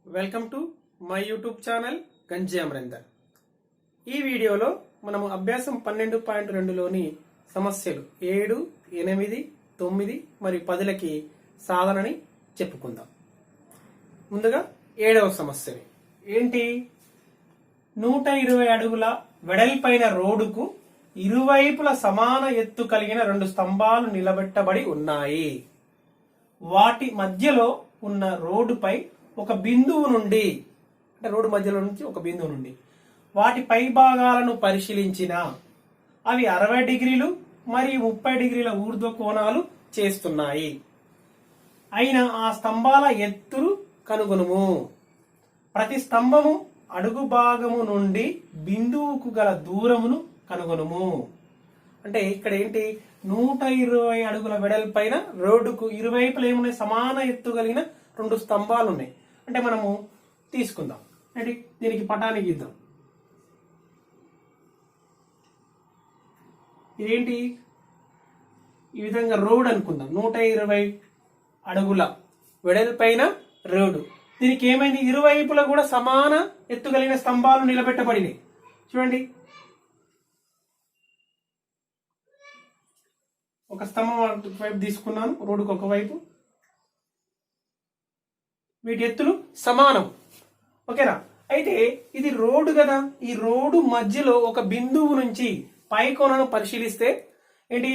Welcome to my YouTube channel గంజి అమరేందర్. ఈ వీడియోలో మనము అభ్యాసం 12.2లోని సమస్యలు 7, 8, 9 మరియు 10లకి సాధనని చెప్పుకుందాం. ముందుగా 7వ సమస్యని ఏంటి? 120 అడుగుల వెడల్పైన రోడ్డుకు ఇరువైపుల సమాన ఎత్తు కలిగిన 2 స్తంభాలు నిలబెట్టబడి ఉన్నాయి. వాటి మధ్యలో ఉన్న రోడ్డుపై ఒక బిందువు నుండి, అంటే రోడ్డు మధ్యలో నుంచి ఒక బిందువు నుండి వాటి పై భాగాలను పరిశీలించిన అవి 60 డిగ్రీలు మరియు 30 డిగ్రీల ఊర్ధ్వ కోణాలు చేస్తున్నాయి. అయిన ఆ స్తంభాల ఎత్తులు కనుగొనుము. ప్రతి స్తంభము అడుగు భాగము నుండి బిందువుకు గల దూరమును కనుగొనుము. అంటే ఇక్కడ ఏంటి? 120 అడుగుల వెడల్పైన రోడ్డుకు ఇరువైపులు ఏమున్నాయి? సమాన ఎత్తు కలిగిన 2 స్తంభాలు ఉన్నాయి. అంటే మనము తీసుకుందాం, అంటే దీనికి పటాన్ని గీద్దాం. ఇదేంటి? ఈ విధంగా రోడ్ అనుకుందాం. 120 అడుగుల వెడల్పైన రోడ్డు. దీనికి ఏమైంది? ఇరువైపులా కూడా సమాన ఎత్తు కలిగిన స్తంభాలు నిలబెట్టబడినాయి. చూడండి, ఒక స్తంభం వైపు తీసుకున్నాను, రోడ్డుకు ఒకవైపు. వీటి ఎత్తులు సమానం. ఓకేనా? అయితే ఇది రోడ్డు కదా, ఈ రోడ్డు మధ్యలో ఒక బిందువు నుంచి పై కోణను పరిశీలిస్తే ఏంటి?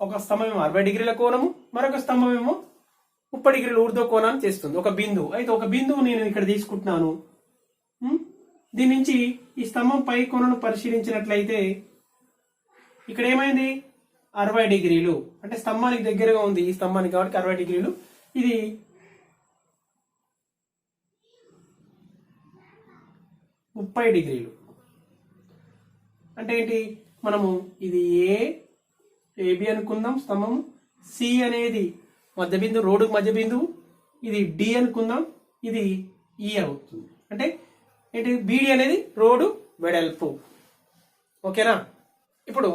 ఒక స్తంభం ఏమో 60 డిగ్రీల కోణము, మరొక స్తంభం ఏమో 30 డిగ్రీల ఊర్ధ్వ కోణాన్ని చేస్తుంది. ఒక బిందువు. అయితే ఒక బిందువు నేను ఇక్కడ తీసుకుంటున్నాను. దీని నుంచి ఈ స్తంభం పై కోణను పరిశీలించినట్లయితే ఇక్కడ ఏమైంది? 60 డిగ్రీలు. అంటే స్తంభానికి దగ్గరగా ఉంది ఈ స్తంభానికి, కాబట్టి 60 డిగ్రీలు. ఇది 30 డిగ్రీలు. అంటే ఏంటి? మనము ఇది ఏబి అనుకుందాం స్తంభము. సి అనేది మధ్య బిందువు, రోడ్డుకు మధ్య బిందువు. ఇది డి అనుకుందాం, ఇది ఈ అవుతుంది. అంటే ఏంటి? బిడి అనేది రోడ్డు వెడల్పు. ఓకేనా? ఇప్పుడు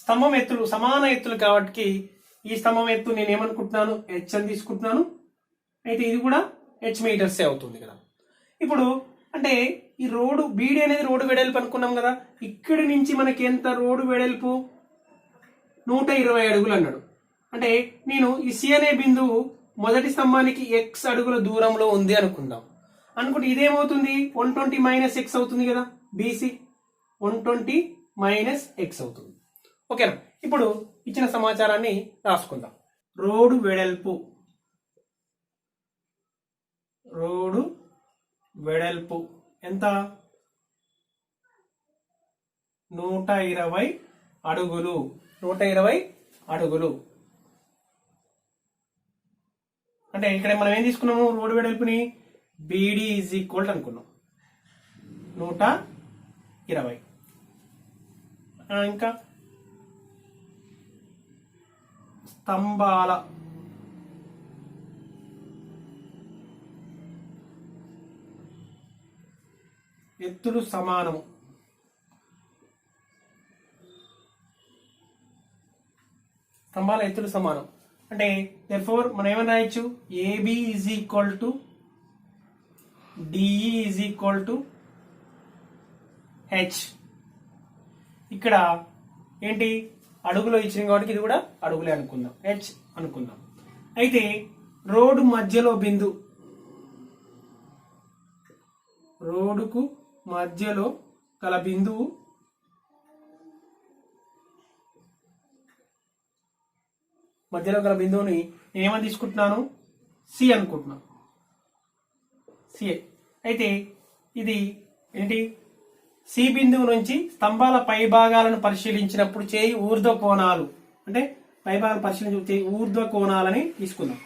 స్తంభం ఎత్తులు సమాన ఎత్తులు కాబట్టి ఈ స్తంభం ఎత్తు నేను ఏమనుకుంటున్నాను? హెచ్ అని తీసుకుంటున్నాను. అయితే ఇది కూడా హెచ్ మీటర్సే అవుతుంది కదా. ఇప్పుడు అంటే ఈ రోడ్డు బీడీ అనేది రోడ్డు వెడల్పు అనుకున్నాం కదా. ఇక్కడి నుంచి మనకి ఎంత రోడ్డు వెడల్పు? 120 అడుగులు అన్నాడు. అంటే నేను ఈ సి అనే బిందువు మొదటి స్తంభానికి ఎక్స్ అడుగుల దూరంలో ఉంది అనుకుందాం. అనుకుంటే ఇదేమవుతుంది? 120 మైనస్ ఎక్స్ అవుతుంది కదా. బీసీ 120 మైనస్ ఎక్స్ అవుతుంది. ఓకేనా? ఇప్పుడు ఇచ్చిన సమాచారాన్ని రాసుకుందాం. రోడ్డు వెడల్పు, రోడ్డు వెడల్పు ఎంత? 120 అడుగులు. 120 అడుగులు. అంటే ఇక్కడ మనం ఏం తీసుకున్నాము? రోడ్డు వెడల్పుని బీడీ ఈజ్ ఈక్వల్ అనుకున్నాం 120. ఇంకా స్తంభాల ఎత్తులు సమానము. స్తంభాల ఎత్తులు సమానం. అంటే therefore మనం ఏమని రాయొచ్చు? AB is equal to DE is equal to H. ఇక్కడ ఏంటి? అడుగులో ఇచ్చిన కాబట్టి ఇది కూడా అడుగులే అనుకుందాం, హెచ్ అనుకుందాం. అయితే రోడ్డు మధ్యలో బిందు, రోడ్డుకు మధ్యలో గల బిందువు బిందువుని నేనేమని తీసుకుంటున్నాను? సి అనుకుంటున్నాను. సిఏ. అయితే ఇది ఏంటి? సి బిందువు నుంచి స్తంభాల పై భాగాలను పరిశీలించినప్పుడు చేయి ఊర్ధ్వ కోణాలు, అంటే పై భాగాలను పరిశీలించి చేయి ఊర్ధ్వ కోణాలని తీసుకుందాం.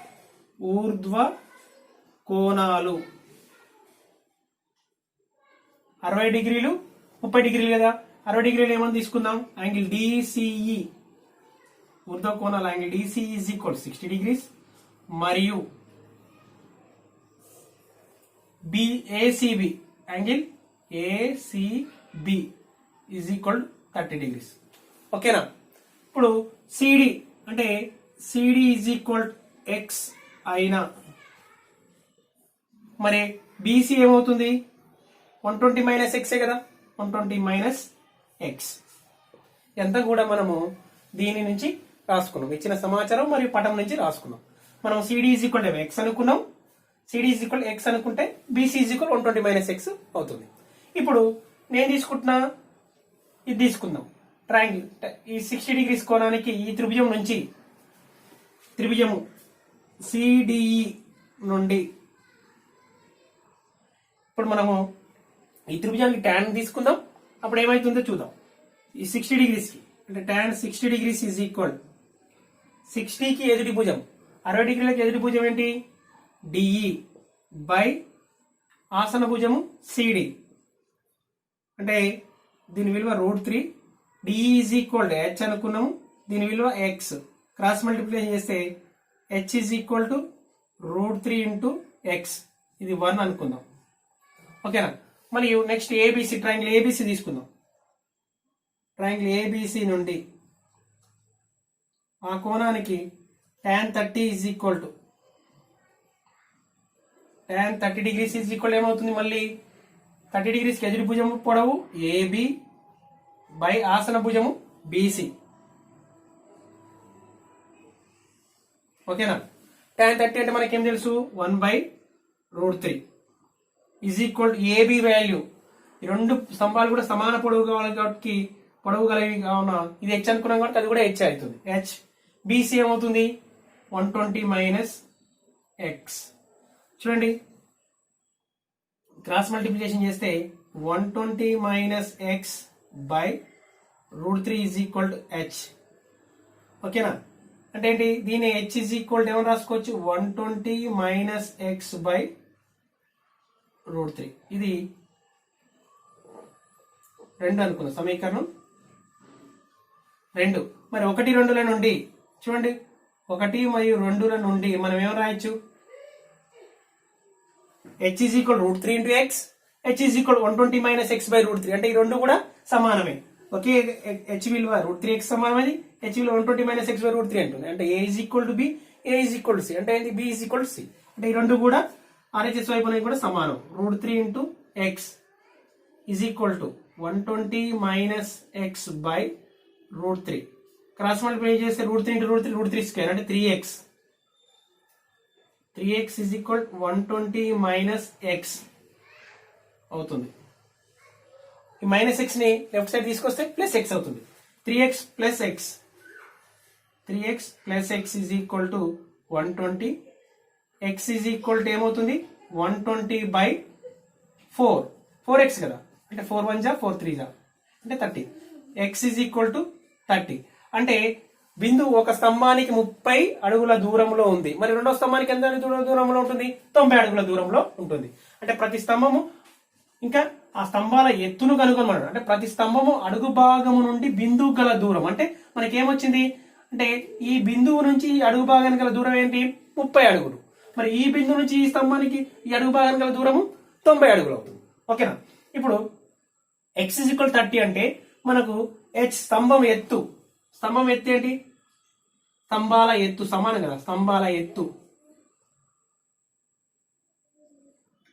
ఊర్ధ్వ కోణాలు 60 డిగ్రీలు 30 డిగ్రీలు కదా. 60 డిగ్రీలు ఏమని తీసుకుందాం? యాంగిల్ డిసిఈ, ఊర్ధ్వ కోణాల angle DCE is equal 60 degrees మరియు ACB angle ACB is equal 30 degrees. ఓకేనా? ఇప్పుడు సిడి అంటే సిడి ఈజ్ ఈక్వల్ ఎక్స్ అయినా మరి బీసీ ఏమవుతుంది 120 మైనస్ ఎక్సే కదా, 120 మైనస్ ఎక్స్ ఎంత కూడా మనము దీని నుంచి రాసుకున్నాం, ఇచ్చిన సమాచారం మరియు పటం నుంచి రాసుకున్నాం. మనం CD is equal to x అనుకున్నాం, సిడి ఈజ్ ఈక్వల్ ఎక్స్ అనుకుంటే BC is equal 120 minus x అవుతుంది. ఇప్పుడు నేను తీసుకుంటున్నా ఇది తీసుకుందాం, ట్రయాంగిల్ ఈ 60 డిగ్రీస్ కోణానికి ఈ త్రిభుజం నుంచి త్రిభుజము సిడిఈ నుండి ఇప్పుడు మనము ఈ త్రిభుజానికి ట్యాన్ తీసుకుందాం, అప్పుడు ఏమైతుందో చూద్దాం. ఈ 60 డిగ్రీస్ కి అంటే ట్యాన్ 60 డిగ్రీస్ ఈజ్ ఈక్వల్ 60కి ఎదుటి భుజం 60 డిగ్రీలకి ఎదుటి భుజం ఏంటి డిఈ బై ఆసన భుజము సిడి అంటే దీని విలువ √3, DE is equal to H అనుకున్నాము, దీని విలువ ఎక్స్, క్రాస్ మల్టిప్లికేషన్ చేస్తే H is equal to √3 into X, ఇది 1 అనుకుందాం. ఓకేనా. మరియు నెక్స్ట్ ఏబిసి ట్రయాంగిల్ ఏబిసి తీసుకుందాం. ట్రయాంగిల్ ఏబిసి నుండి ఆ కోణానికి tan 30 is equal to tan 30 degrees is equal ఏమవుతుంది, మళ్ళీ 30 డిగ్రీస్కి ఎదురు భుజము పొడవు ఏబి బై ఆసన భుజము బీసీ. ఓకేనా. tan 30 అంటే మనకేం తెలుసు 1/√3 is equal to AB value. ఈ రెండు స్తంభాలు కూడా సమాన పొడవు కావాలి కాబట్టి పొడవు గలవి కావున ఇది హెచ్ అనుకున్నాం కాబట్టి అది కూడా హెచ్ అవుతుంది. హెచ్ బీసీ ఏమవుతుంది 120 మైనస్ ఎక్స్. చూడండి క్రాస్ మల్టిప్లికేషన్ చేస్తే 120 minus X by √3 is equal to H. ఓకేనా. అంటే ఏంటి, దీని హెచ్ ఈజ్ ఈక్వల్ టు ఏమని రాసుకోవచ్చు 120 మైనస్ ఎక్స్ బై √3. ఇది 2 అనుకుందాం, సమీకరణం 2. మరి 1, 2ల నుండి చూడండి 1 మరియు 2ల నుండి మనం ఏం రాయొచ్చు, H is equal √3 into X, H is equal 120 minus X by √3 అంటే ఈ రెండు కూడా సమానమే. ఒకే హెచ్ విలువ √3x సమానమైంది, హెచ్ విలువ 120 మైనస్ ఎక్స్ బై √3 అంటుంది. అంటే A is equal to B, A is equal to C అంటే ఏంటి B is equal to C. అంటే ఈ రెండు కూడా ఆర్హెచ్ఎస్ వైపు అనేది కూడా సమానం. √3 into X is equal to 120 minus X by √3. Cross multiply చేస్తే √3 ఇంటూ √3 స్క్వేర్ అంటే 3x. 3x is equal 120 minus x అవుతుంది. ఈ మైనస్ ఎక్స్ ని లెఫ్ట్ సైడ్ తీసుకొస్తే ప్లస్ ఎక్స్ అవుతుంది. 3x plus X, 3x plus X is equal to 120. X is equal to ఏమవుతుంది 120 by 4, 4x కదా అంటే 4 1 జా 4 3 జా అంటే 30. ఎక్స్ ఈజ్ ఈక్వల్ టు 30 అంటే బిందువు ఒక స్తంభానికి 30 అడుగుల దూరంలో ఉంది. మరి రెండో స్తంభానికి ఎంత దూరంలో ఉంటుంది 90 అడుగుల దూరంలో ఉంటుంది. అంటే ప్రతి స్తంభము ఇంకా ఆ స్తంభాల ఎత్తును కనుగొనమన్నాడు. అంటే ప్రతి స్తంభము అడుగు భాగము నుండి బిందువు గల దూరం అంటే మనకేమొచ్చింది అంటే ఈ బిందువు నుంచి అడుగు భాగానికి గల దూరం ఏంటి 30 అడుగులు. మరి ఈ బిందువు నుంచి ఈ స్తంభానికి ఈ అడుగు భాగానికి గల దూరము 90 అడుగులు అవుతుంది. ఓకేనా. ఇప్పుడు x ఈజ్ ఈక్వల్ 30 అంటే మనకు h స్తంభం ఎత్తు ఏంటి స్తంభాల ఎత్తు సమానం కదా, స్తంభాల ఎత్తు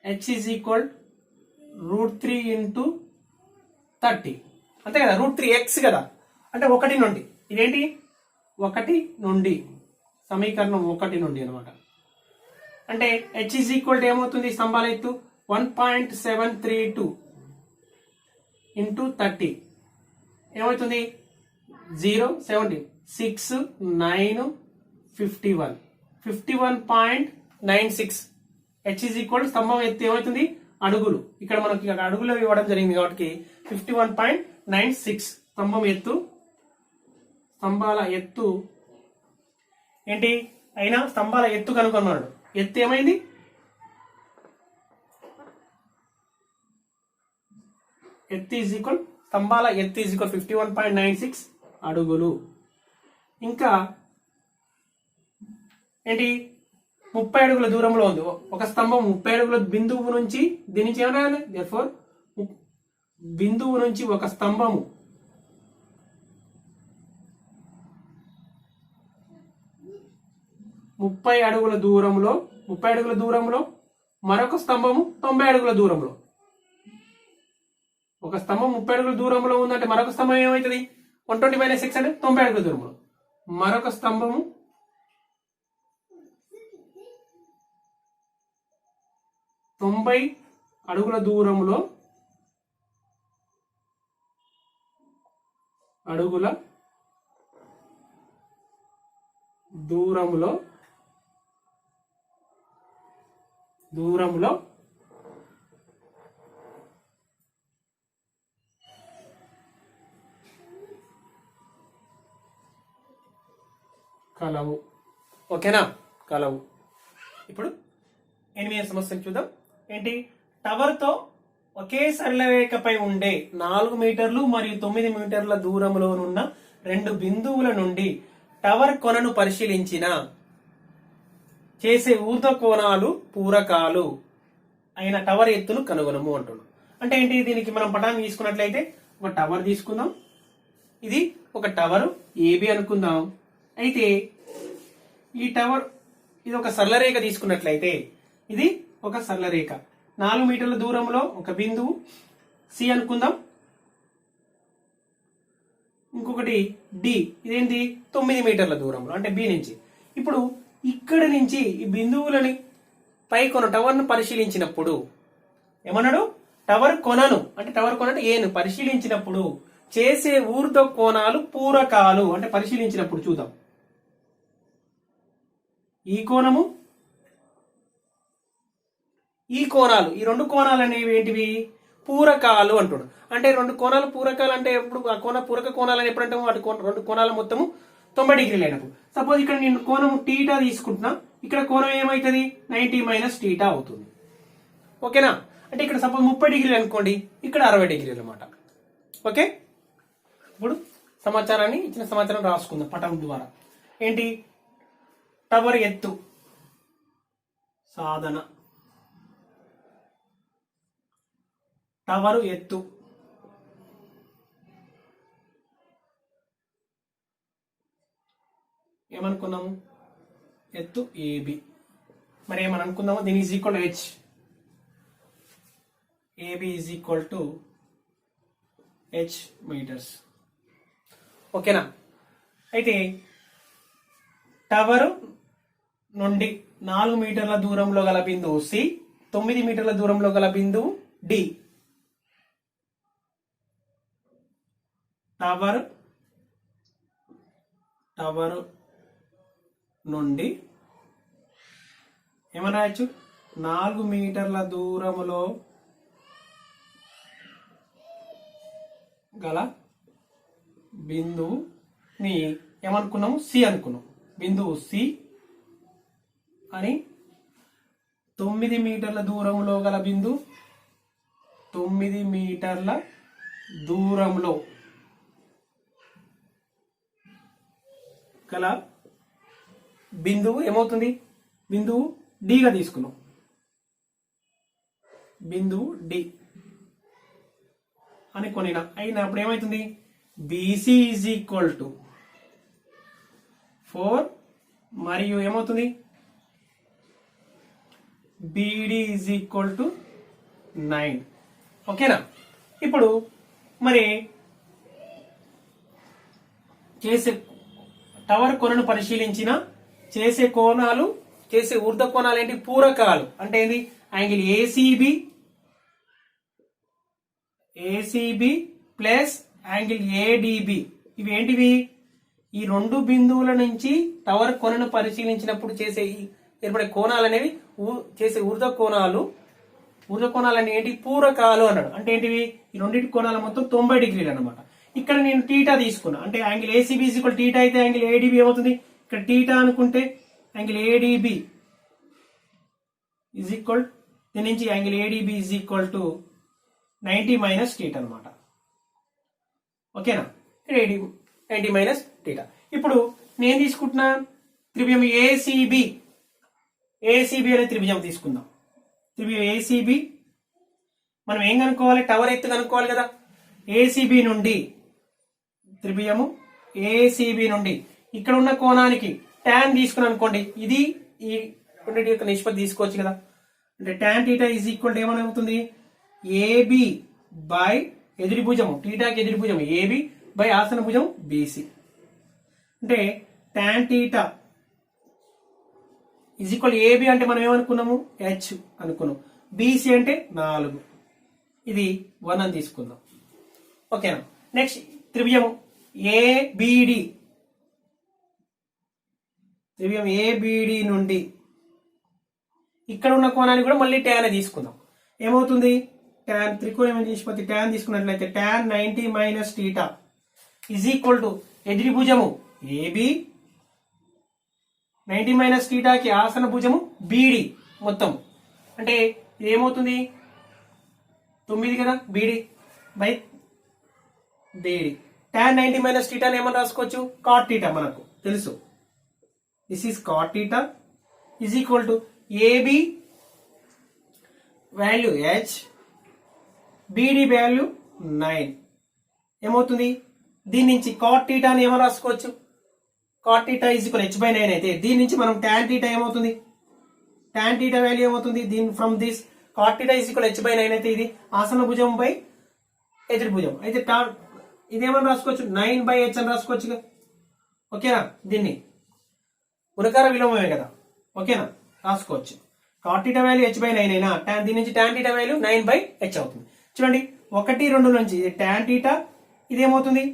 h ఈజ్ ఈక్వల్ √3 ఇంటూ 30 అంతే కదా, √3x కదా అంటే 1 నుండి ఇదేంటి 1 నుండి సమీకరణం 1 నుండి అనమాట. అంటే h ఈజ్ ఈక్వల్ ఏమవుతుంది స్తంభాల ఎత్తు 1.732 ఇంటూ 30 ఏమవుతుంది 0 17 6 9 51 51.96. h ఈజ్ ఈక్వల్ స్తంభం ఎత్తు ఏమవుతుంది అడుగులు, ఇక్కడ మనకి అడుగులో ఇవ్వడం జరిగింది కాబట్టి 51.96 స్తంభం ఎత్తు. స్తంభాల ఎత్తు ఏంటి అయినా స్తంభాల ఎత్తు కనుగొన్నాడు. ఎత్తు ఏమైంది ఎత్తు ఈజ్ ఈక్వల్ స్తంభాల ఎత్తు ఈజ్ ఈక్వల్ 51.96 అడుగులు. ఇంకా ఏంటి 30 అడుగుల దూరంలో ఉంది ఒక స్తంభం. 30 అడుగుల బిందువు నుంచి దీని నుంచి ఏం రాయాలి therefore బిందువు నుంచి ఒక స్తంభము 30 అడుగుల దూరంలో మరొక స్తంభము 90 అడుగుల దూరంలో. ఒక స్తంభం 30 అడుగుల దూరంలో ఉందంటే మరొక స్తంభం ఏమవుతుంది? 120 - 6 అంటే 90 అడుగుల దూరంలో. మరొక స్తంభము 90 అడుగుల దూరంలో దూరంలో కలవు. ఓకేనా? కలవు. ఇప్పుడు 8వ సమస్యను చూద్దాం. ఏంటి? టవర్ తో ఒకే సరళ రేఖపై ఉండే 4 మీటర్లు మరియు 9 మీటర్ల దూరంలో ఉన్న 2 బిందువుల నుండి టవర్ కొనను పరిశీలించిన చేసే ఊర్ధ్వ కోణాలు పూరకాలు అయిన టవర్ ఎత్తును కనుగొనము అంటున్నాం. అంటే ఏంటి? దీనికి మనం పటాన్ని తీసుకున్నట్లయితే ఒక టవర్ తీసుకుందాం. ఇది ఒక టవర్ ఏబి అనుకుందాం. అయితే ఈ టవర్ ఇది ఒక సరళ రేఖ తీసుకున్నట్లయితే ఇది ఒక సరళ రేఖ. 4 మీటర్ల దూరంలో ఒక బిందువు సి అనుకుందాం. ఇంకొకటి డి, ఇదేంటి? 9 మీటర్ల దూరంలో అంటే బి నుంచి. ఇప్పుడు ఇక్కడ నుంచి ఈ బిందువులని పై కొన టవర్ ను పరిశీలించినప్పుడు ఏమన్నాడు? టవర్ కొనను అంటే టవర్ కొన అంటే ఏను పరిశీలించినప్పుడు చేసే ఊర్ధ్వ కోణాలు పూరకాలు అంటే పరిశీలించినప్పుడు చూద్దాం. ఈ కోణము ఈ కోణాలు, ఈ 2 కోణాలు అనేవి ఏంటివి? పూరకాలు అంటాడు. అంటే 2 కోణాలు పూరకాలు అంటే ఎప్పుడు ఆ కోణ పూరక కోణాలు అని ఎప్పుడంటే వాటి 2 కోణాల మొత్తము 90 డిగ్రీలు అయినప్పుడు. సపోజ్ ఇక్కడ నేను కోణం టీటా తీసుకుంటున్నా, ఇక్కడ కోణం ఏమైతుంది? 90 - టీటా అవుతుంది. ఓకేనా? అంటే ఇక్కడ సపోజ్ 30 డిగ్రీలు అనుకోండి, ఇక్కడ 60 డిగ్రీలు అన్నమాట. ఓకే, ఇప్పుడు సమాచారాన్ని ఇచ్చిన సమాచారం రాసుకుందాం పటం ద్వారా. ఏంటి? టవర్ ఎత్తు సాధన, టవరు ఎత్తు ఏమనుకున్నాము? ఎత్తు ఏబి. మరి ఏమని అనుకుందాము? దీని is equal to H. AB is equal to H meters. ఓకేనా? అయితే టవర్ నుండి 4 మీటర్ల దూరంలో గల బిందువు సి, 9 మీటర్ల దూరంలో గల బిందువు డి. టవర్ నుండి ఏమని రాయొచ్చు? 4 మీటర్ల దూరములో గల బిందువుని ఏమనుకున్నాము? సి అనుకున్నాం. బిందువు సి అని 9 మీటర్ల దూరంలో గల బిందువు 9 మీటర్ల దూరంలో గల బిందువు ఏమవుతుంది? బిందువు డిగా తీసుకున్నాం. బిందువు డి అని కొనినా అయినప్పుడు ఏమవుతుంది? బీసీ ఈజ్ ఈక్వల్ టు 4 మరియు ఏమవుతుంది? Beedi is equal to 9. ఓకేనా? ఇప్పుడు మరి చేసే టవర్ కొనను పరిశీలించిన చేసే కోణాలు, చేసే ఊర్ధ్వ కోణాలు ఏంటి? పూరకాలు. అంటే ఏంటి? Angle ACB plus angle ADB. ఇవి ఏంటివి? ఈ 2 బిందువుల నుంచి టవర్ కొనను పరిశీలించినప్పుడు చేసే ఏర్పడే కోణాలు అనేవి చేసే ఊర్ధ్వ కోణాలు. ఊర్ధ్వ కోణాలు అంటే ఏంటి? పూరకాలు అన్నాడు. అంటే ఏంటివి? ఈ 2 కోణాల మొత్తం 90 డిగ్రీలు అన్నమాట. ఇక్కడ నేను టీటా తీసుకున్నా అంటే angle ACB is equal theta అయితే యాంగిల్ ఏడిబి ఏమవుతుంది? ఇక్కడ టీటా అనుకుంటే యాంగిల్ ఏడిబి ఈజ్ ఈక్వల్ దీని నుంచి angle ADB is equal to 90 - theta అనమాట. ఓకేనా? 90 - టీటా. ఇప్పుడు నేను తీసుకుంటున్నా త్రిభుజం ఏసీబీ. ఏసీబీ అనే త్రిభుజం తీసుకుందాం. త్రిభుజం ఏసీబీ మనం ఏం కనుక్కోవాలి? టవర్ ఎత్తు కనుక్కోవాలి కదా. ఏసీబీ నుండి త్రిభుజము ఏసీబీ నుండి ఇక్కడ ఉన్న కోణానికి tan తీసుకుని అనుకోండి, ఇది ఈ రెండింటి యొక్క నిష్పత్తి తీసుకోవచ్చు కదా. అంటే tan θ ఈజ్ ఈక్వల్ టు ఏమవుతుంది ఏబి బై ఎదురి భుజము టీటాకి ఎదురి భుజం ఏబి బై ఆసన భుజం బీసీ. అంటే tan θ ఈజ్ ఈక్వల్ ఏబి అంటే మనం ఏమనుకున్నాము హెచ్ అనుకున్నాం, బీసీ అంటే 4, ఇది 1 అని తీసుకుందాం. ఓకేనా. నెక్స్ట్ త్రిభుజం ఏబిడి, త్రిభుజం ఏబిడి నుండి ఇక్కడ ఉన్న కోణాన్ని కూడా మళ్ళీ tan తీసుకుందాం. ఏమవుతుంది tan త్రికోణం నిష్పత్తి tan తీసుకున్నట్లయితే tan 90 minus θ is equal to ఎదిరి భుజము ఏబి 90 మైనస్ θకి ఆసన భుజము బీడి మొత్తం. అంటే ఇది ఏమవుతుంది 9 కదా BD by BD. tan 90 minus θ ఏమని రాసుకోవచ్చు cot θ మనకు తెలుసు. This is cot θ is equal to AB value H BD value 9 ఏమవుతుంది. దీని నుంచి cot θ అని ఏమని రాసుకోవచ్చు cot θ ఈజ్ ఈక్వల్ h/9 అయితే దీని నుంచి మనం tan θ ఏమవుతుంది tan θ వాల్యూ ఏమవుతుంది దీని from this cot θ is equal h/9 అయితే ఇది ఆసన భుజం బై ఎదురు భుజం అయితే ఇదేమని రాసుకోవచ్చు 9/h అని రాసుకోవచ్చు. ఓకేనా. దీన్ని గుణకార విలోమమే కదా. ఓకేనా రాసుకోవచ్చు. cot θ వాల్యూ h/9 అయినా దీని నుంచి tan θ వాల్యూ 9/h అవుతుంది. చూడండి 1, 2 నుంచి tan θ ఇదేమవుతుంది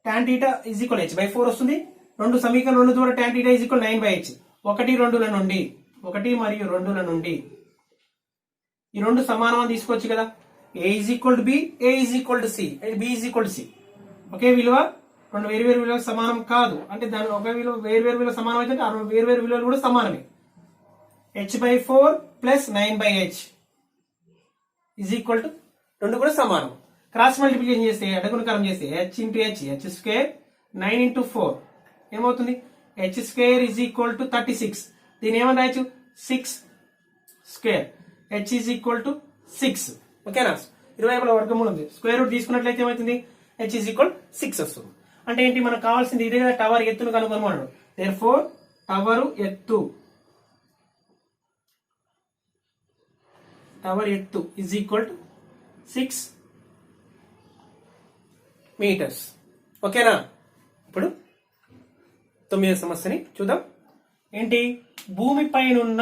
tan θ ఈజ్ ఈక్వల్ h/4 వస్తుంది. 2 సమీకరణం 2 ద్వారా tan θ ఈజ్ ఈక్వల్ 9/h. 1, 2ల నుండి 1 మరియు 2ల నుండి ఈ రెండు సమానం అని తీసుకోవచ్చు కదా. a is equal to b, a is equal to c, b is equal to c. ఒకే విలువ రెండు వేరు విలువలకు సమానం కాదు అంటే దాని ఒక విలువ వేరు విలువ సమానం అయితే ఆ వేరు విలువలు కూడా సమానమే. h/4 plus 9/h is equal to రెండు కూడా సమానం. క్రాస్ మల్టిప్లికేషన్ చేస్తే అడ్డగుణకారం చేస్తే h into h square 9 into 4 ఏమవుతుంది h square is equal to 36. దీని ఏమని రాయొచ్చు 6 square h is equal to 6. ఓకేనా. 20 వర్గమూలం ఉంది. స్క్వేర్ రూట్ తీసుకున్నట్లయితే ఏమవుతుంది h ఈజ్ ఈక్వల్ 6 వస్తుంది. అంటే ఏంటి మనకు కావాల్సింది ఇదే కదా టవర్ ఎత్తును కనుగొనమన్నాడు. దేర్ఫోర్ టవర్ ఎత్తు ఈజ్ ఈక్వల్ టు 6 మీటర్స్. ఓకేనా. ఇప్పుడు 9వ సమస్యని చూద్దాం. ఏంటి భూమిపైనున్న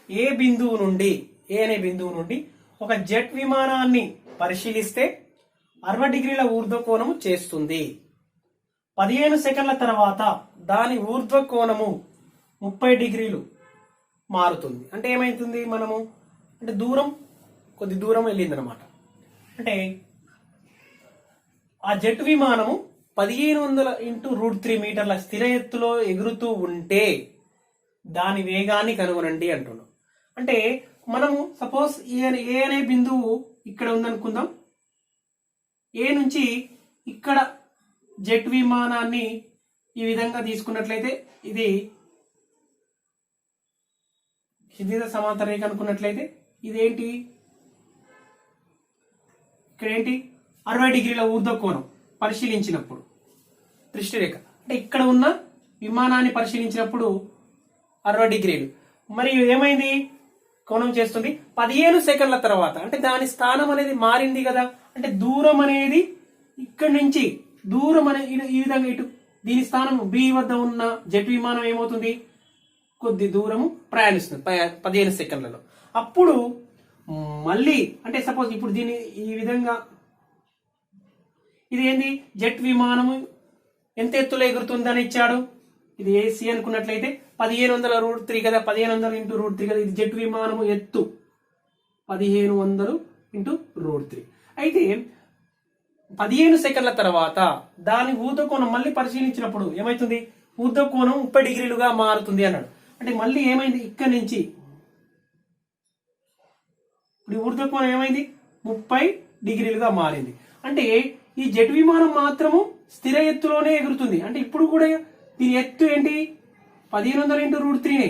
ఏ బిందువు నుండి ఏ అనే బిందువు నుండి ఒక జెట్ విమానాన్ని పరిశీలిస్తే 60 డిగ్రీల ఊర్ధ్వ కోణము చేస్తుంది. 15 సెకండ్ల తర్వాత దాని ఊర్ధ్వ కోణము 30 డిగ్రీలు మారుతుంది. అంటే ఏమైతుంది మనము అంటే కొద్ది దూరం వెళ్ళింది అనమాట. అంటే ఆ జెట్ విమానము 1500 ఇంటూ √3 మీటర్ల స్థిర ఎత్తులో ఎగురుతూ ఉంటే దాని వేగాన్ని కనుగొనండి అంటున్నాం. అంటే మనము సపోజ్ ఏ అనే బిందువు ఇక్కడ ఉందనుకుందాం. ఏ నుంచి ఇక్కడ జెట్ విమానాన్ని ఈ విధంగా తీసుకున్నట్లయితే ఇది క్షితిజ సమాంతర రేఖ అనుకున్నట్లయితే ఇదేంటి ఇక్కడ ఏంటి 60 డిగ్రీల ఊర్ధ్వ కోణం పరిశీలించినప్పుడు దృష్టి రేఖ అంటే ఇక్కడ ఉన్న విమానాన్ని పరిశీలించినప్పుడు 60 డిగ్రీలు. మరియు ఏమైంది కోణం చేస్తుంది 15 సెకండ్ల తర్వాత అంటే దాని స్థానం అనేది మారింది కదా. అంటే దూరం అనేది ఇక్కడ నుంచి దూరం అనేది ఈ విధంగా ఇటు దీని స్థానం బి వద్ద ఉన్న జెట్ విమానం ఏమవుతుంది కొద్ది దూరము ప్రయాణిస్తుంది 15 సెకండ్లలో. అప్పుడు మళ్ళీ అంటే సపోజ్ ఇప్పుడు దీన్ని ఈ విధంగా ఇది ఏంది జెట్ విమానము ఎంత ఎత్తులో ఎగురుతుందని ఇచ్చాడు. ఇది ఏసీ అనుకున్నట్లయితే 1500 √3 కదా. 1500 ఇంటూ √3 కదా. ఇది జెట్ విమానము ఎత్తు 1500 ఇంటూ √3. అయితే 15 సెకండ్ల తర్వాత దాని ఊర్ధ్వ కోణం మళ్ళీ పరిశీలించినప్పుడు ఏమైతుంది ఊర్ధ్వ కోణం 30 డిగ్రీలుగా మారుతుంది అన్నాడు. అంటే మళ్ళీ ఏమైంది ఇక్కడ నుంచి ఇప్పుడు ఊర్ధ్వ కోణం ఏమైంది 30 డిగ్రీలుగా మారింది. అంటే ఈ జెట్ విమానం మాత్రము స్థిర ఎత్తులోనే ఎగురుతుంది. అంటే ఇప్పుడు కూడా దీని ఎత్తు ఏంటి 1500 ఇంటూ √3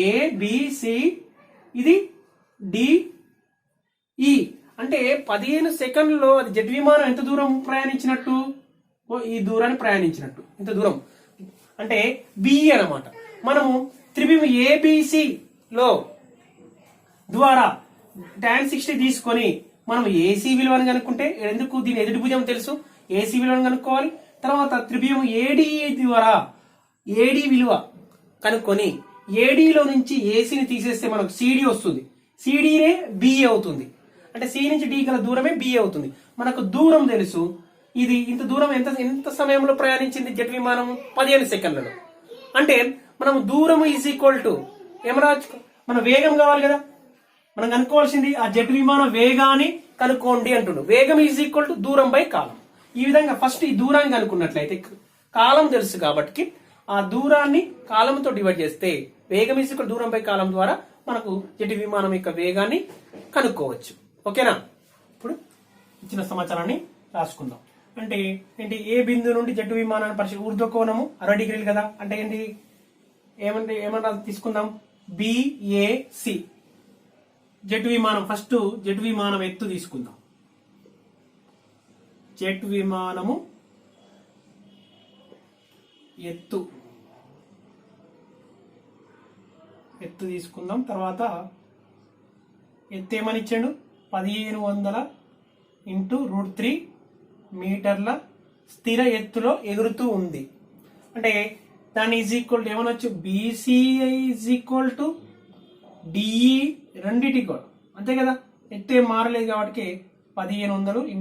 ఏబిసి ఇది డిఈ. అంటే 15 సెకండ్లలో అది జెట్ విమానం ఎంత దూరం ప్రయాణించినట్టు ఈ దూరాన్ని ప్రయాణించినట్టు ఇంత దూరం అంటే బిఈ అన్నమాట. మనము త్రిభుజం ఏబిసి లో ద్వారా tan 60 తీసుకొని మనం ఏసీ విలువను కనుక్కుంటే, ఎందుకు దీని ఎదుటి భుజం తెలుసు, ఏసీ విలువను కనుక్కోవాలి. తర్వాత త్రిభుజం ఏడీఈ ద్వారా ఏడి విలువ కనుక్కొని ఏడీలో నుంచి ఏసీని తీసేస్తే మనకు సిడి వస్తుంది. సిడినే బిఏ అవుతుంది. అంటే సి నుంచి డి గల దూరమే బిఏ అవుతుంది. మనకు దూరం తెలుసు. ఇది ఇంత దూరం ఎంత సమయంలో ప్రయాణించింది జెట్ విమానం? 15 సెకండ్లలో. అంటే మనం దూరం ఈజ్ ఈక్వల్ టు ఏమరాజు, మన వేగం కావాలి కదా, మనం కనుక్కోవాల్సింది ఆ జెట్ విమానం వేగాన్ని కనుక్కోండి అంటుండు. వేగం ఈజ్ ఈక్వల్ టు దూరం బై కాలం. ఈ విధంగా ఫస్ట్ ఈ దూరాన్ని కనుక్కున్నట్లయితే కాలం తెలుసు కాబట్టి ఆ దూరాన్ని కాలంతో డివైడ్ చేస్తే వేగం ఈజ్ ఈక్వల్ దూరం బై కాలం ద్వారా మనకు జెట్ విమానం యొక్క వేగాన్ని కనుక్కోవచ్చు. ఓకేనా? ఇప్పుడు ఇచ్చిన సమాచారాన్ని రాసుకుందాం. అంటే ఏంటి, ఏ బిందువు నుండి జెట్ విమానాన్ని పరిశీలి ఊర్ధ్వ కోణము 60 డిగ్రీలు కదా. అంటే ఏంటి, ఏమన్నా తీసుకుందాం, బిఏసి జెట్ విమానం. ఫస్ట్ జెట్ విమానం ఎత్తు తీసుకుందాం. జెట్ విమానము ఎత్తు తీసుకుందాం. తర్వాత ఎత్తు ఏమని ఇచ్చాడు, 1500 × √3 మీటర్ల స్థిర ఎత్తులో ఎగురుతూ ఉంది. అంటే దాన్ని ఈజ్ ఈక్వల్ టు ఏమనొచ్చు, BCI is equal to DE రెండిటి కూడా అంతే కదా. ఎత్తు ఏం మారలేదు కాబట్టి 1500 ×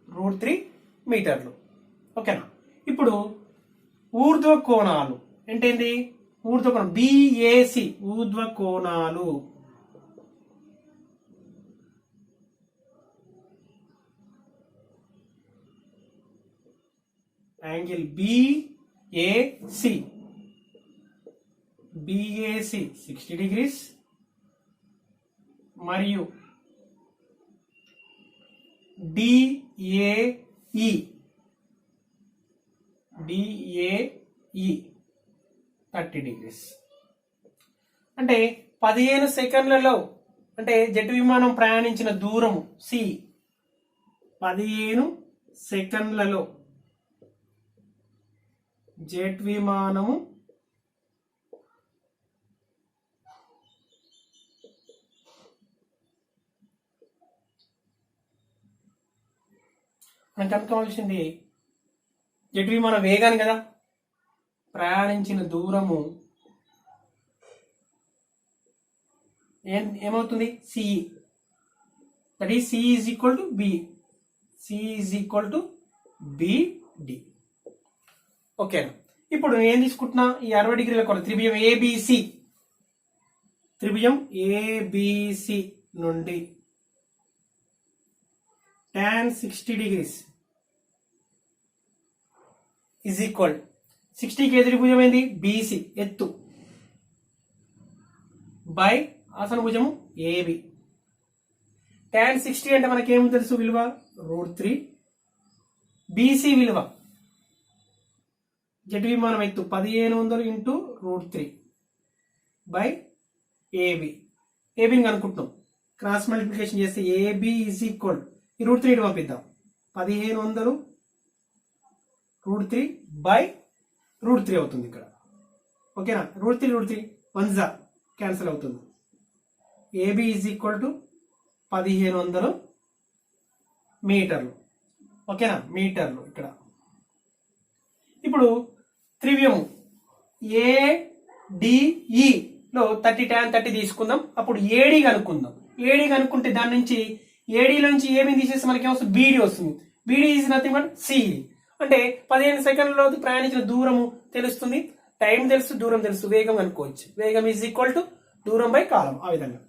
√3 మీటర్లు. ఓకేనా? ఇప్పుడు ఊర్ధ్వ కోణాలు ఏంటేంది, ఊర్ధ్వ కోణం బిఏసి ఊర్ధ్వ కోణాలు. యాంగిల్ బిఏసి 60 degrees మరియు డిఏఈ 30 degrees. అంటే 15 సెకండ్లలో, అంటే జెట్ విమానం ప్రయాణించిన దూరము సి 15 సెకండ్లలో జెట్ విమానము మనం కనుక్కోవాల్సింది జెట్ విమానం వేగాన్ని కదా, ప్రయాణించిన దూరము ఏమవుతుంది, CE. That is C is equal to B. C is equal to BD. ఓకేనా? ఇప్పుడు నేను ఏం తీసుకుంటున్నా, ఈ 60 డిగ్రీల కొర త్రిభుజం ఏబిసి, త్రిభుజం ఏబిసి నుండి tan 60 degrees ఈజ్ ఈక్వల్ 60కి ఎదురు భుజం ఏంది, బీసీ ఎత్తు బై ఆసన భుజము ఏబి. tan 60 అంటే మనకేమి తెలుసు విలువ, √3. బీసీ విలువ జెట్ విమానం ఎత్తు 1500 × √3 బై ఏబి. ఏబిని కనుక్కుంటున్నాం. క్రాస్ మల్టిప్లికేషన్ చేస్తే ఏబి ఈజ్ ఈక్వల్, ఈ √3 పంపిద్దాం, 1500 √3 బై √3 అవుతుంది ఇక్కడ. ఓకేనా? √3 1 జా క్యాన్సిల్ అవుతుంది. ఏబి ఈజ్ ఈక్వల్ టు 1500 మీటర్లు. ఓకేనా? మీటర్లు ఇక్కడ. ఇప్పుడు త్రిభుజము ఏడిఈ లో 30 tan 30 తీసుకుందాం. అప్పుడు ఏడి కనుక్కుందాం. ఏడి కనుక్కుంటే దాని నుంచి ఏడీలో నుంచి ఏమి తీసేస్తే మనకి ఏమొస్తుంది, బీడీ వస్తుంది. BD is nothing but C. అంటే 15 సెకండ్లలో ప్రయాణించిన దూరము తెలుస్తుంది, టైం తెలుసు, దూరం తెలుసు, వేగం కనుక్కోవచ్చు. వేగం ఈజ్ ఈక్వల్ టు దూరం బై కాలం. ఆ విధంగా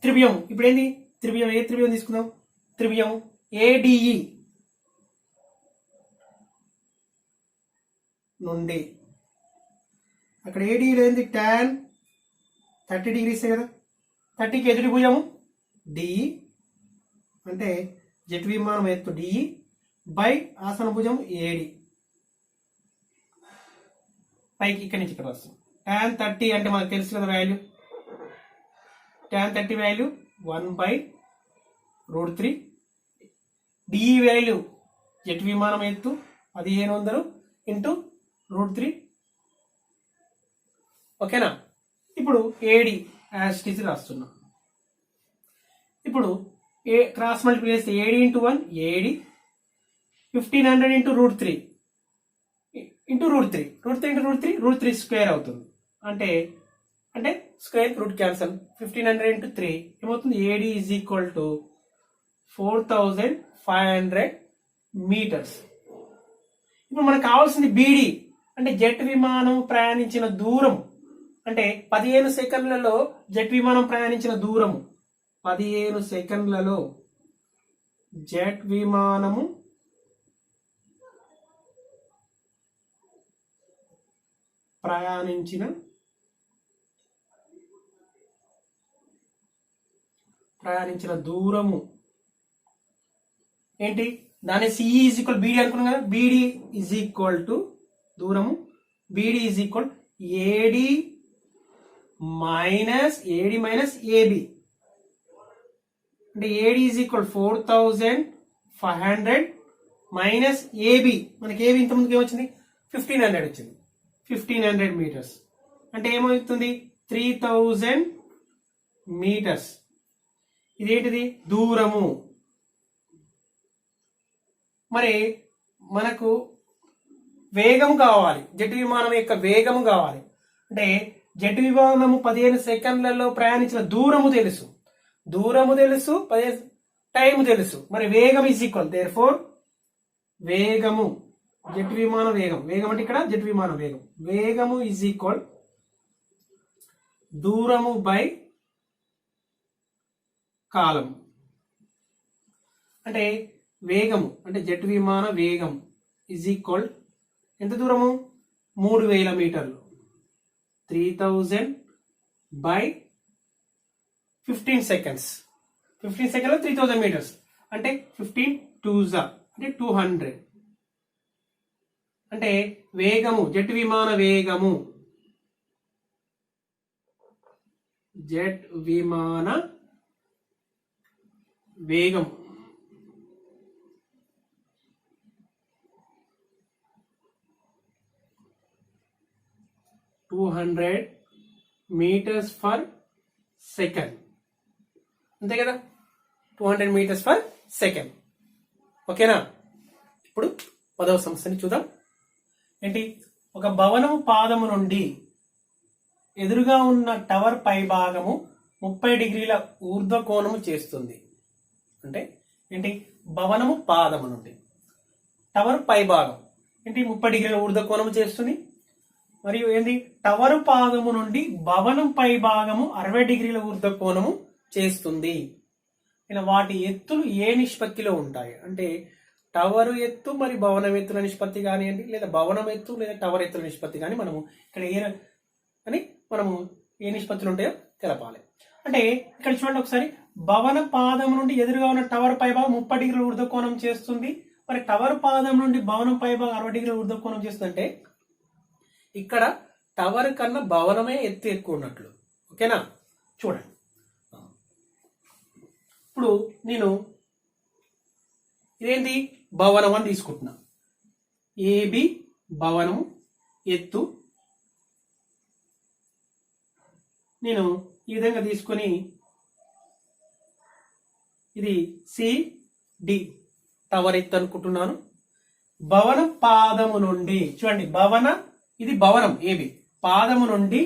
త్రిభుజం ఇప్పుడు ఏంది, త్రిభుజం ఏ త్రిభుజం తీసుకుందాం, త్రిభుజం ఏడిఈ నుండి అక్కడ ఏడీలో ఏంది, tan 30 degrees కదా. 30కి ఎదురు భుజము డిఈ, అంటే జెట్ విమానం ఎత్తు డిఈ బై ఆసన భుజం ఏడి. పైకి ఇక్కడి నుంచి ఇక్కడ వస్తుంది. tan 30 అంటే మనకు తెలుసు కదా value, tan 30 value 1/√3. DE value jet విమానం ఎత్తు 1500 × √3. ఓకేనా? ఇప్పుడు ఏడి యాజ్ టీజ్ రాస్తున్నాం. ఇప్పుడు క్రాస్ మల్టిప్లై చేస్తే AD into 1 AD 1500 into √3 into √3 √3 into √3 square అవుతుంది. అంటే స్క్వేర్ రూట్ క్యాన్సల్ 1500 ఇంటూ 3 ఏమవుతుంది AD is equal to 4500 meters. ఇప్పుడు మనకు కావాల్సింది బీడీ అంటే జెట్ విమానం ప్రయాణించిన దూరం. అంటే 15 సెకండ్లలో జెట్ విమానం ప్రయాణించిన దూరము 15 సెకండ్లలో జెట్ విమానము ప్రయాణించిన దూరము ఏంటి దాని సిఈ ఈజ్ ఈక్వల్ బీడీ అనుకున్నాం కదా. బీడీ ఈజ్ ఈక్వల్ టు దూరము BD is equal AD minus AB అంటే AD is equal 4500 minus AB. మనకి ఏబి ఇంత ముందుకు ఏమొచ్చింది 1500 వచ్చింది. 1500 మీటర్స్ అంటే ఏమవుతుంది 3000 మీటర్స్. ఇదేంటిది దూరము. మరి మనకు వేగం కావాలి, జెట్ విమానం యొక్క వేగము కావాలి. అంటే జెట్ విమానము 15 సెకండ్లలో ప్రయాణించిన దూరము తెలుసు, 15 టైం తెలుసు. మరి వేగం ఈజ్ ఈక్వల్ దేర్ఫోర్ వేగము జెట్ విమాన వేగం అంటే ఇక్కడ జెట్ విమాన వేగము ఈజ్ ఈక్వల్ దూరము బై కాలం. అంటే వేగము అంటే జెట్ విమాన వేగం ఈజ్ ఈక్వల్ ఎంత దూరము 3000 మీటర్లు. 3000 బై 15 సెకండ్స్. 15 సెకండ్లో 3000 మీటర్స్ అంటే 15 2s అంటే 200. అంటే వేగము జెట్ విమాన వేగము 200 మీటర్స్ పర్ సెకండ్. అంతే కదా 200 మీటర్స్ పర్ సెకండ్. ఓకేనా. ఇప్పుడు 10వ సమస్యని చూద్దాం. ఏంటి ఒక భవనము పాదము నుండి ఎదురుగా ఉన్న టవర్ పై భాగము 30 డిగ్రీల ఊర్ధ్వ కోణము చేస్తుంది. అంటే ఏంటి భవనము పాదము నుండి టవర్ పై భాగం ఏంటి 30 డిగ్రీల ఊర్ధ్వ కోణము చేస్తుంది. మరియు ఏంటి టవర్ పాదము నుండి భవనం పై భాగము 60 డిగ్రీల ఊర్ధ్వ కోణము చేస్తుంది. ఇలా వాటి ఎత్తులు ఏ నిష్పత్తిలో ఉంటాయి అంటే టవర్ ఎత్తు మరి భవనం ఎత్తుల నిష్పత్తి కానివ్వండి, లేదా భవనం ఎత్తు లేదా టవర్ ఎత్తుల నిష్పత్తి కానీ మనము ఇక్కడ ఏ నిష్పత్తులు ఉంటాయో తెలపాలి. అంటే ఇక్కడ చూడండి ఒకసారి, భవన పాదం నుండి ఎదురుగా ఉన్న టవర్ పై భాగం 30 డిగ్రీల ఊర్ధ్వ కోణం చేస్తుంది. మరి టవర్ పాదం నుండి భవనం పై భాగం 60 డిగ్రీల ఊర్ధ్వ కోణం చేస్తుందంటే ఇక్కడ టవర్ కన్నా భవనమే ఎత్తు ఎక్కువ ఉన్నట్లు. ఓకేనా. చూడండి ఇప్పుడు నేను ఇదేంటి భవనం అని తీసుకుంటున్నా. ఏబి భవనం ఎత్తు నేను ఈ విధంగా తీసుకొని ఇది సిడి టవర్ ఎత్తు అనుకుంటున్నాను. భవన పాదము నుండి చూడండి, ఇది భవనం ఏబి పాదము నుండి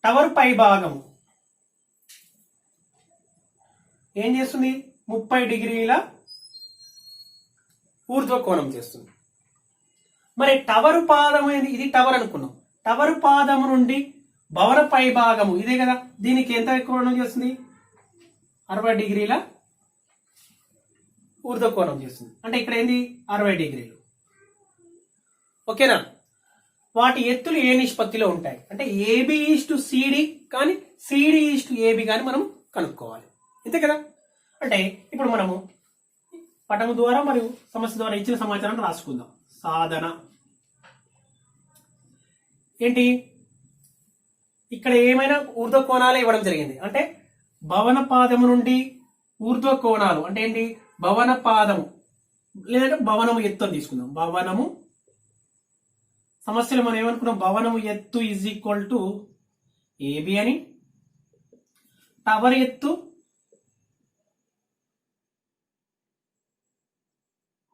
టవర్ పై భాగము ఏం చేస్తుంది 30 డిగ్రీల ఊర్ధ్వ కోణం చేస్తుంది. మరి టవర్ పాదము ఇది టవర్ అనుకున్నాం. టవర్ పాదము నుండి భవన పై భాగము ఇదే కదా, దీనికి ఎంత కోణం చేస్తుంది 60 డిగ్రీల ఊర్ధ్వ కోణం చేస్తుంది. అంటే ఇక్కడ ఏంది 60 డిగ్రీలు. ఓకేనా. వాటి ఎత్తులు ఏ నిష్పత్తిలో ఉంటాయి అంటే ఏబి ఈజ్ టు సిడి కానీ సిడి ఈజ్ టు ఏబి కానీ మనం కనుక్కోవాలి. అంతే కదా. అంటే ఇప్పుడు మనము పటము ద్వారా మరియు సమస్య ద్వారా ఇచ్చిన సమాచారాన్ని రాసుకుందాం. సాధన ఏంటి, ఇక్కడ ఏమైనా ఊర్ధ్వ కోణాలు ఇవ్వడం జరిగింది. అంటే భవన పాదము నుండి ఊర్ధ్వ కోణాలు అంటే ఏంటి, భవన పాదము లేదంటే భవనము ఎత్తు అని తీసుకుందాం. భవనము సమస్యలు మనం ఏమనుకున్నాం, భవనము ఎత్తు ఈజ్ ఈక్వల్ టు ఏబి అని, టవర్ ఎత్తు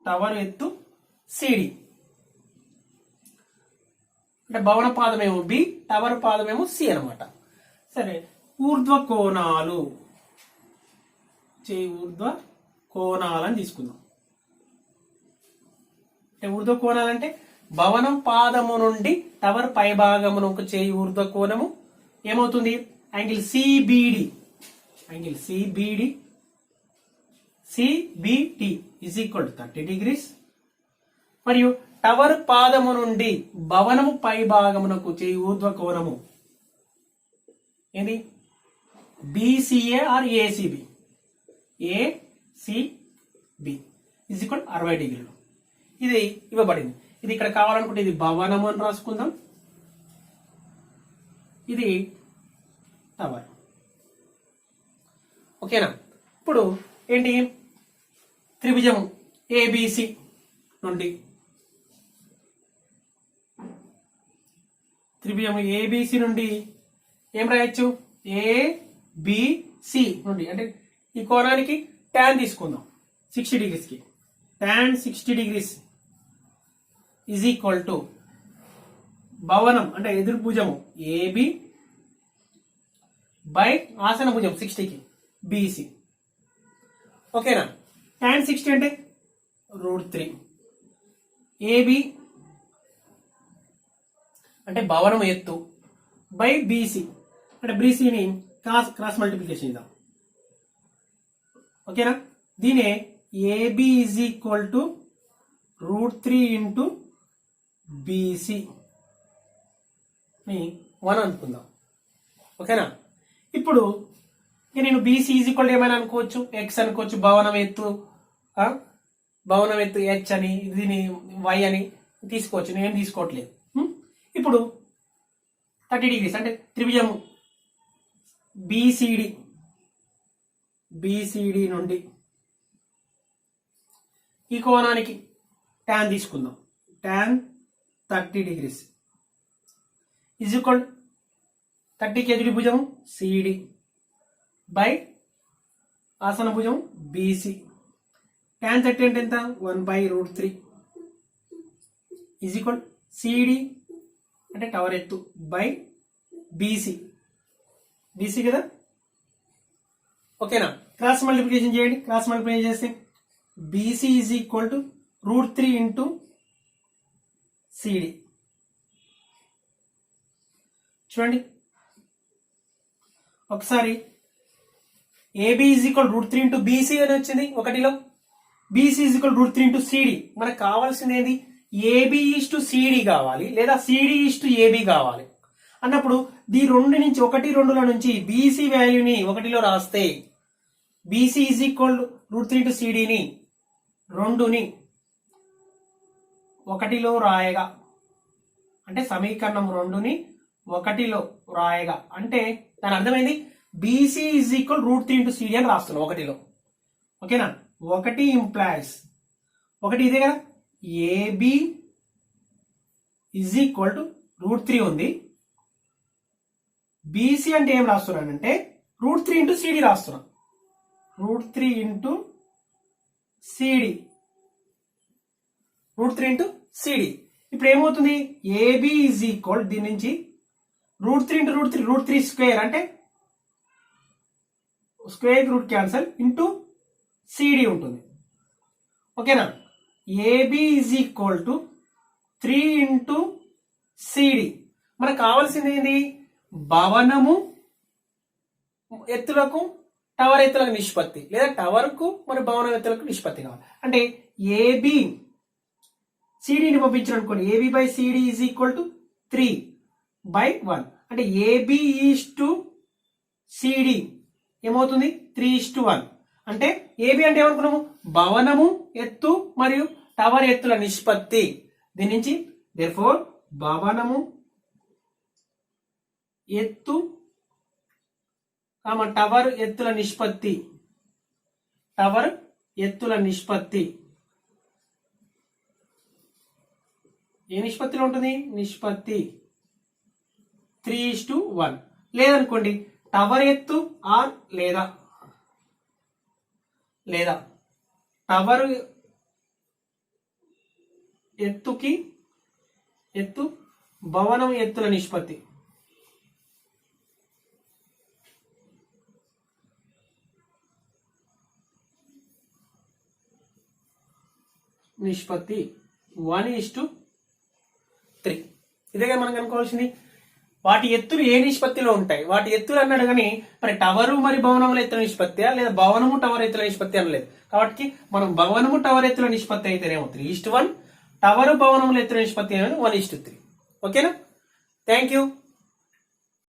టవర్ ఎత్తు సిడి. అంటే భవన పాదమేమో బి, టవర్ పాదమేమో సి అనమాట. సరే, ఊర్ధ్వ కోణాలు, ఊర్ధ్వ కోణాలని తీసుకుందాం. అంటే ఊర్ధ్వ కోణాలంటే భవనం పాదము నుండి టవర్ పై భాగమునకు చేయి ఊర్ధ్వ కోణము ఏమవుతుంది? Angle CBD. Angle CBD CBT is equal to 30 degrees. మరియు టవర్ పాదము నుండి భవనము పై భాగమునకు చేయి ఊర్ధ్వ కోణము ఏంది? BCA or ACB. ACB is equal 60 degrees. ఇది ఇవ్వబడింది. ఇది ఇక్కడ కావాలనుకుంటే ఇది భవనము అని రాసుకుందాం, ఇది టవర్. ఓకేనా? ఇప్పుడు ఏంటి? త్రిభుజము ఏబిసి నుండి, త్రిభుజము ఏబిసి నుండి ఏం రాయొచ్చు? ఏబిసి నుండి అంటే ఈ కోణానికి tan తీసుకుందాం 60 degrees కి. tan 60 degrees is equal to భవనం అంటే ఎదురు భుజము ఏబి బై ఆసన భుజం 60కి బిసి. ఓకేనా? tan 60 అంటే √3. ఏబి అంటే భవనం ఎత్తు బై బీసీ అంటే బీసీని క్రాస్ మల్టిప్లికేషన్ ఇద్దాం. ఓకేనా? దీనే AB is equal to √3 into BC ని 1 అనుకుందాం. ఓకేనా? ఇప్పుడు నేను బీసీ ఈజ్ ఈక్వల్ ఏమైనా అనుకోవచ్చు, ఎక్స్ అనుకోవచ్చు, భవనం ఎత్తు హెచ్ అని, దీని వై అని తీసుకోవచ్చు. నేను తీసుకోవట్లేదు. ఇప్పుడు 30 degrees అంటే త్రిభుజము బిసిడి నుండి ఈ కోణానికి tan తీసుకుందాం. tan 30 degrees ఈజ్ ఈక్వల్ 30కి ఎదుటి భుజము సిడి బై ఆసన భుజం బీసీ. tan 30 అంటే ఎంత? 1/√3 ఈజ్ ఈక్వల్ సిడి అంటే టవర్ ఎత్తు బై బీసీ కదా. ఓకేనా? క్రాస్ మల్టిప్లికేషన్ చేయండి. క్రాస్ మల్టిప్లికేషన్ చేస్తే BC is equal to √3 into CD. చూడండి ఒకసారి, AB is equal √3 into BC అని వచ్చింది ఒకటిలో, BC is equal √3 into CD. మనకు కావాల్సింది ఏంది? ఏబి ఈజ్ టు సిడి కావాలి, లేదా సిడి ఈజ్ టు ఏబి కావాలి అన్నప్పుడు ఈ 2 నుంచి 1, 2ల నుంచి బీసీ వాల్యూని 1లో రాస్తే బీసీ ఈజ్ ఈక్వల్ √3 ఇంటూ సిడిని 2ని 1లో రాయగా అంటే సమీకరణం 2ని 1లో రాయగా అంటే దాని అర్థమైంది BC is equal √3 into CD అని రాస్తున్నాం 1లో. ఓకేనా? 1 ఇంప్లాయిస్ 1 ఇదే కదా. ఏబి ఈజ్ ఈక్వల్ టు √3 ఉంది. బీసీ అంటే ఏం రాస్తున్నానంటే √3 ఇంటూ సిడి రాస్తున్నాం. √3 ఇంటూ సిడి, √3 ఇంటూ సిడి. ఇప్పుడు ఏమవుతుంది? ఏబి ఈజ్ ఈక్వల్ దీని నుంచి √3 ఇంటూ √3 స్క్వేర్ అంటే square root cancel into CD ఉంటుంది. ఓకేనా? AB is equal to 3 into CD. మనకు కావాల్సింది ఏంది? భవనము ఎత్తులకు టవర్ ఎత్తులకు నిష్పత్తి, లేదా టవర్ కు మరి భవనం ఎత్తులకు నిష్పత్తి కావాలి. అంటే ఏబి సిడిని పంపించారు అనుకోండి, AB by CD is equal to 3/1 అంటే ఏబి ఈజ్ టు సిడి ఏమవుతుంది? 3:1 అంటే ఏబి అంటే ఏమనుకున్నాము? భవనము ఎత్తు మరియు టవర్ ఎత్తుల నిష్పత్తి. దీని నుంచి therefore భవనము ఎత్తు టవర్ ఎత్తుల నిష్పత్తి, టవర్ ఎత్తుల నిష్పత్తి ఏ నిష్పత్తిలో ఉంటుంది? నిష్పత్తి 3:1. లేదనుకోండి టవర్ ఎత్తు ఆర్ లేదా టవర్ ఎత్తు భవనం ఎత్తుల నిష్పత్తి. నిష్పత్తి 1:3. ఇదేగా మనం కనుక్కోవాల్సింది. వాటి ఎత్తులు ఏ నిష్పత్తిలో ఉంటాయి? వాటి ఎత్తులు అన్నాడు కానీ మరి టవరు మరి భవనముల ఎత్తుల నిష్పత్తి లేదా భవనము టవర్ ఎత్తుల నిష్పత్తి అనలేదు. కాబట్టి మనం భవనము టవర్ ఎత్తుల నిష్పత్తి అయితేనేమో 3:1, టవరు భవనముల ఎత్తుల నిష్పత్తి అనేది 1:3. ఓకేనా? Thank you.